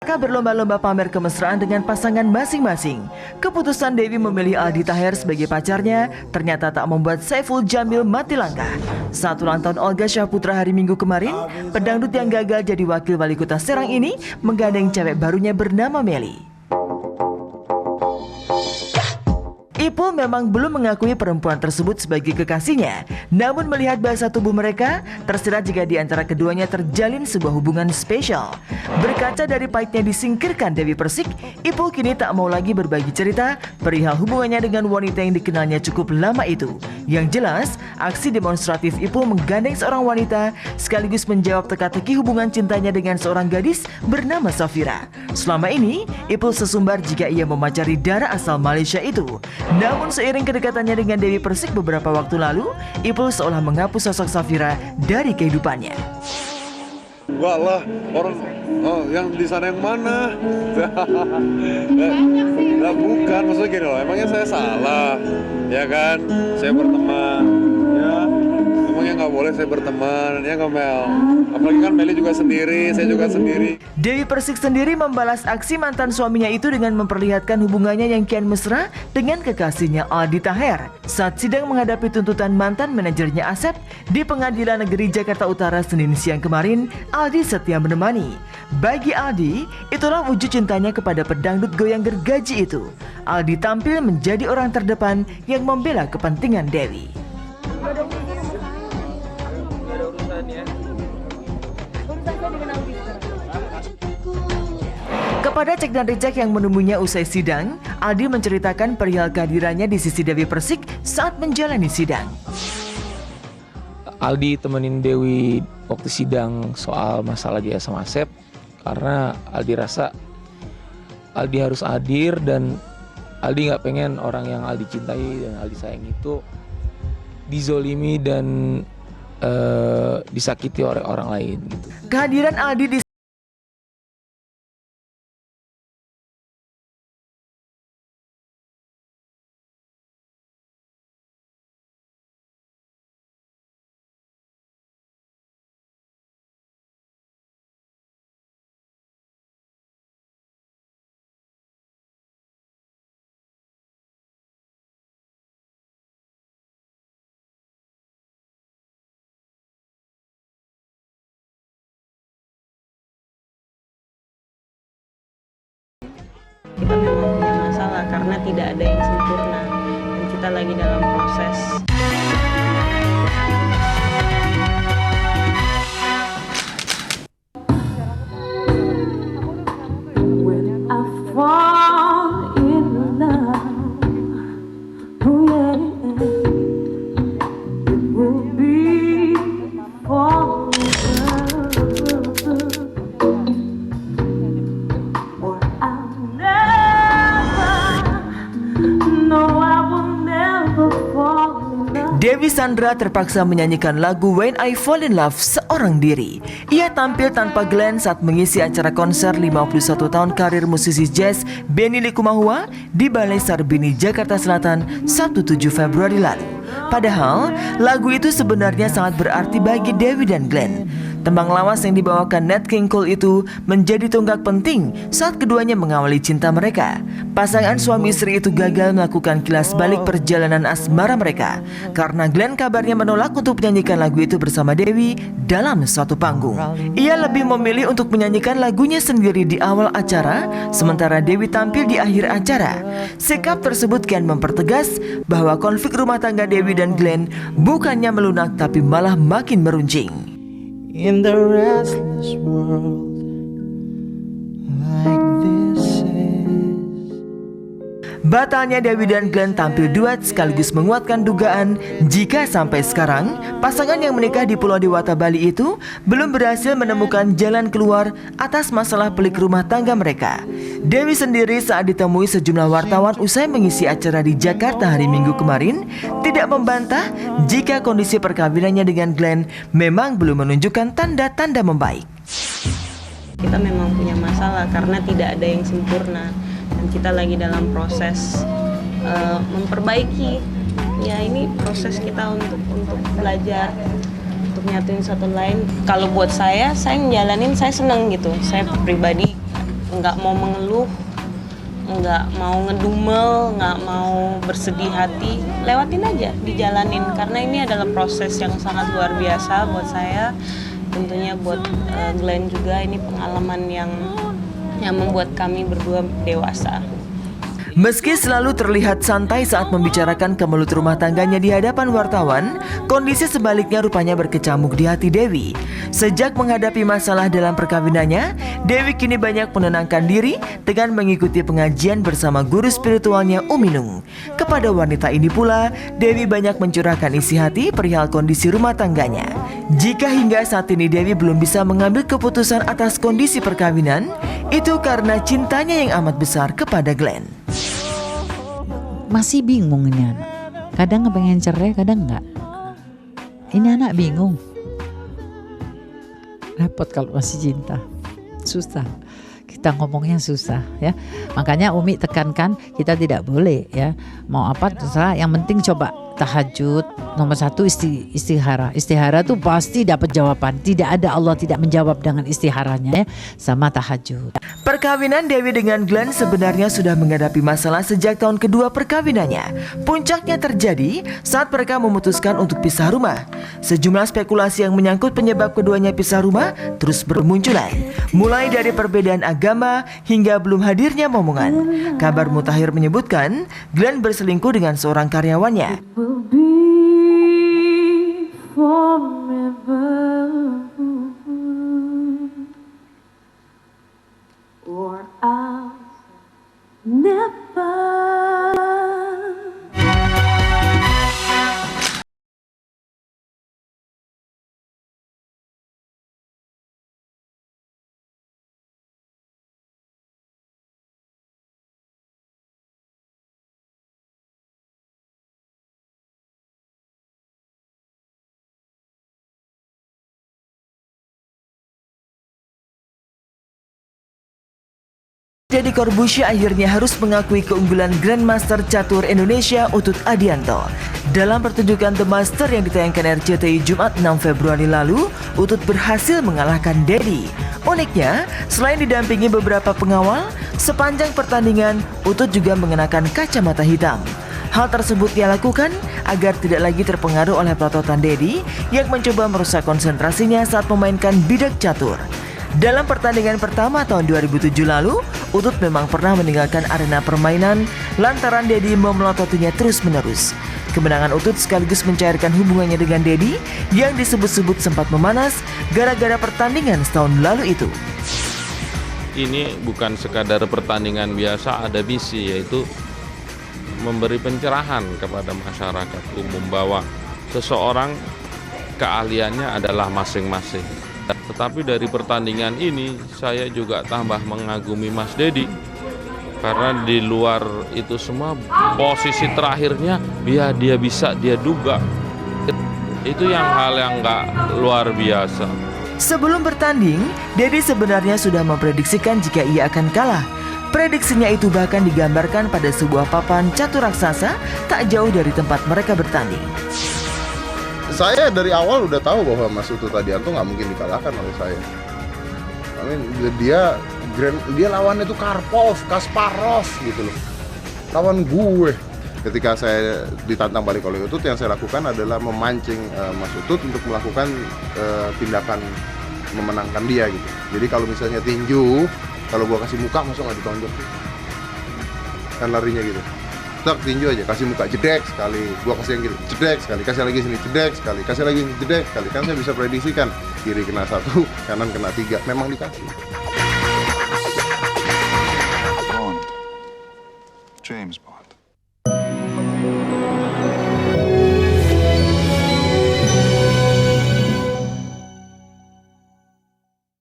Mereka berlomba-lomba pamer kemesraan dengan pasangan masing-masing. Keputusan Dewi memilih Aldi Taher sebagai pacarnya ternyata tak membuat Saiful Jamil mati langkah. Saat ulang tahun Olga Syahputra hari Minggu kemarin, pedangdut yang gagal jadi wakil wali kota Serang ini menggandeng cewek barunya bernama Meli. Ipul memang belum mengakui perempuan tersebut sebagai kekasihnya, namun melihat bahasa tubuh mereka, tersirat jika di antara keduanya terjalin sebuah hubungan spesial. Berkaca dari pahitnya disingkirkan Dewi Persik, Ipul kini tak mau lagi berbagi cerita perihal hubungannya dengan wanita yang dikenalnya cukup lama itu. Yang jelas, aksi demonstratif Ipul menggandeng seorang wanita sekaligus menjawab teka-teki hubungan cintanya dengan seorang gadis bernama Safira. Selama ini, Ipul sesumbar jika ia memacari Dara asal Malaysia itu. Namun seiring kedekatannya dengan Dewi Persik beberapa waktu lalu, Ipul seolah menghapus sosok Safira dari kehidupannya. Enggak lah, orang yang di sana yang mana? Nah, bukan, maksudnya gini loh, emangnya saya salah, ya kan? Saya berteman, ya. Emangnya nggak boleh saya berteman, ya nggak Mel? Apalagi kan Meli juga sendiri, saya juga sendiri. Dewi Persik sendiri membalas aksi mantan suaminya itu dengan memperlihatkan hubungannya yang kian mesra dengan kekasihnya Aldi Taher. Saat sidang menghadapi tuntutan mantan manajernya Asep di Pengadilan Negeri Jakarta Utara Senin siang kemarin, Aldi setia menemani. Bagi Aldi, itulah wujud cintanya kepada pedangdut goyang gergaji itu. Aldi tampil menjadi orang terdepan yang membela kepentingan Dewi. Kepada Cek dan Rejek yang menemuinya usai sidang, Aldi menceritakan perihal kehadirannya di sisi Dewi Persik saat menjalani sidang. Aldi temenin Dewi waktu sidang soal masalah dia sama Asep, karena Aldi rasa Aldi harus hadir dan Aldi nggak pengen orang yang Aldi cintai dan Aldi sayang itu dizolimi dan disakiti oleh orang lain gitu. Kehadiran Aldi di kita memang punya masalah karena tidak ada yang sempurna dan kita lagi dalam proses. Dewi Sandra terpaksa menyanyikan lagu When I Fall in Love seorang diri. Ia tampil tanpa Glenn saat mengisi acara konser 51 tahun karir musisi jazz Benny Likumahua di Balai Sarbini, Jakarta Selatan, Sabtu 7 Februari lalu. Padahal, lagu itu sebenarnya sangat berarti bagi Dewi dan Glenn. Tembang lawas yang dibawakan Nat King Cole itu menjadi tonggak penting saat keduanya mengawali cinta mereka. Pasangan suami istri itu gagal melakukan kilas balik perjalanan asmara mereka karena Glenn kabarnya menolak untuk menyanyikan lagu itu bersama Dewi dalam suatu panggung. Ia lebih memilih untuk menyanyikan lagunya sendiri di awal acara, sementara Dewi tampil di akhir acara. Sikap tersebut kian mempertegas bahwa konflik rumah tangga Dewi dan Glenn bukannya melunak tapi malah makin meruncing. In the restless world like this is. Batalnya Dewi dan Glenn tampil duet sekaligus menguatkan dugaan jika sampai sekarang pasangan yang menikah di Pulau Dewata Bali itu belum berhasil menemukan jalan keluar atas masalah pelik rumah tangga mereka. Dewi sendiri saat ditemui sejumlah wartawan usai mengisi acara di Jakarta hari Minggu kemarin tidak membantah jika kondisi perkawinannya dengan Glenn memang belum menunjukkan tanda-tanda membaik. Kita memang punya masalah karena tidak ada yang sempurna dan kita lagi dalam proses memperbaiki. Ya ini proses kita untuk belajar, untuk nyatuin satu lain. Kalau buat saya menjalanin, saya seneng gitu. Saya pribadi nggak mau mengeluh, nggak mau ngedumel, nggak mau bersedih hati, lewatin aja, dijalanin. Karena ini adalah proses yang sangat luar biasa buat saya, tentunya buat Glenn juga. Ini pengalaman yang membuat kami berdua dewasa. Meski selalu terlihat santai saat membicarakan kemelut rumah tangganya di hadapan wartawan, kondisi sebaliknya rupanya berkecamuk di hati Dewi. Sejak menghadapi masalah dalam perkawinannya, Dewi kini banyak menenangkan diri dengan mengikuti pengajian bersama guru spiritualnya Umi Nung. Kepada wanita ini pula, Dewi banyak mencurahkan isi hati perihal kondisi rumah tangganya. Jika hingga saat ini Dewi belum bisa mengambil keputusan atas kondisi perkawinan, itu karena cintanya yang amat besar kepada Glenn. Masih bingung ini anak. Kadang pengen cerai, kadang enggak. Ini anak bingung. Repot kalau masih cinta. Susah. Kita ngomongnya susah ya. Makanya Umi tekankan kita tidak boleh ya. Mau apa terserah, yang penting coba tahajud. Nomor satu istihara. Istihara tuh pasti dapat jawaban. Tidak ada Allah tidak menjawab dengan istiharanya ya. Sama tahajud. Perkawinan Dewi dengan Glenn sebenarnya sudah menghadapi masalah sejak tahun kedua perkawinannya. Puncaknya terjadi saat mereka memutuskan untuk pisah rumah. Sejumlah spekulasi yang menyangkut penyebab keduanya pisah rumah terus bermunculan. Mulai dari perbedaan agama hingga belum hadirnya momongan. Kabar mutakhir menyebutkan Glenn berselingkuh dengan seorang karyawannya. Deddy Corbuzier akhirnya harus mengakui keunggulan Grandmaster Catur Indonesia Utut Adianto. Dalam pertunjukan The Master yang ditayangkan RCTI Jumat 6 Februari lalu, Utut berhasil mengalahkan Deddy. Uniknya, selain didampingi beberapa pengawal, sepanjang pertandingan Utut juga mengenakan kacamata hitam. Hal tersebut ia lakukan agar tidak lagi terpengaruh oleh pelototan Deddy yang mencoba merusak konsentrasinya saat memainkan bidak catur. Dalam pertandingan pertama tahun 2007 lalu, Utut memang pernah meninggalkan arena permainan lantaran Deddy memelototinya terus-menerus. Kemenangan Utut sekaligus mencairkan hubungannya dengan Deddy yang disebut-sebut sempat memanas gara-gara pertandingan setahun lalu itu. Ini bukan sekadar pertandingan biasa, ada misi, yaitu memberi pencerahan kepada masyarakat umum bahwa seseorang keahliannya adalah masing-masing. Tetapi dari pertandingan ini saya juga tambah mengagumi Mas Deddy, karena di luar itu semua posisi terakhirnya dia bisa dia duga. Itu yang hal yang nggak luar biasa. Sebelum bertanding, Deddy sebenarnya sudah memprediksikan jika ia akan kalah. Prediksinya itu bahkan digambarkan pada sebuah papan catur raksasa tak jauh dari tempat mereka bertanding. Saya dari awal udah tahu bahwa Mas Utut Adianto nggak mungkin dikalahkan oleh saya. Dia lawannya itu Kasparov gitu loh. Lawan gue. Ketika saya ditantang balik oleh Utut, yang saya lakukan adalah memancing Mas Utut untuk melakukan tindakan memenangkan dia gitu. Jadi kalau misalnya tinju, kalau gue kasih muka masuk nggak ditonjok sih. Kan larinya gitu. Tak tinju aja, kasih muka jedek sekali, gua kasih yang kiri jedek sekali, kasih lagi sini jedek sekali, kasih lagi sini jedek sekali. Kan saya bisa prediksikan kiri kena 1, kanan kena 3, memang dikasih. Bond. James Bond.